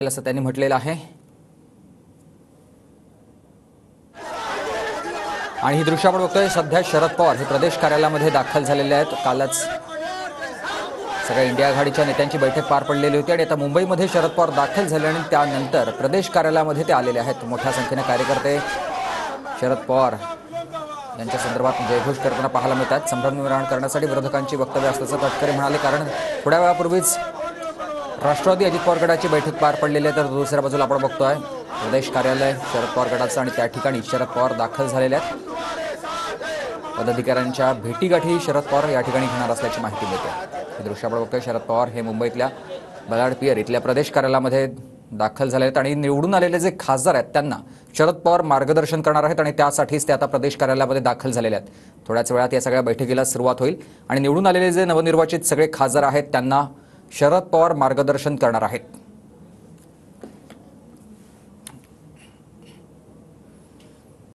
असं त्यांनी म्हटलेलं आहे। आणि ही दृश्य आपण बघतोय, सध्या शरद पवार हे प्रदेश कार्यालयामध्ये दाखल झालेले आहेत। कालच सगळ्या इंडिया आघाडीच्या नेत्यांची बैठक पार पडलेली होती आणि आता मुंबईमध्ये शरद पवार दाखल झाले आणि त्यानंतर प्रदेश कार्यालयामध्ये ते आलेले आहेत। मोठ्या संख्येने कार्यकर्ते शरद पवार यांच्या संदर्भात जयघोष करताना पाहायला मिळतात। संभ्रम निर्माण करण्यासाठी विरोधकांची वक्तव्य असल्याचं तटकरे म्हणाले, कारण थोड्या वेळापूर्वीच राष्ट्रवादी अजित पवार गटाची बैठक पार पडलेली आहे। तर दुसऱ्या बाजूला आपण बघतोय प्रदेश कार्यालय शरद पवार गटाचं आणि त्या ठिकाणी शरद पवार दाखल झालेले आहेत। पदाधिकाऱ्यांच्या भेटीगाठी शरद पवार या ठिकाणी घेणार असल्याची माहिती मिळते। हे दृश्य आपण बघतोय, शरद पवार हे मुंबईतल्या बलाड पियर इथल्या प्रदेश कार्यालयामध्ये दाखल झाले आहेत आणि निवडून आलेले जे खासदार आहेत त्यांना शरद पवार मार्गदर्शन करणार आहेत आणि त्यासाठीच ते आता प्रदेश कार्यालयामध्ये दाखल झालेले आहेत। थोड्याच वेळात या सगळ्या बैठकीला सुरुवात होईल आणि निवडून आलेले जे नवनिर्वाचित सगळे खासदार आहेत त्यांना शरद पवार मार्गदर्शन करणार आहेत।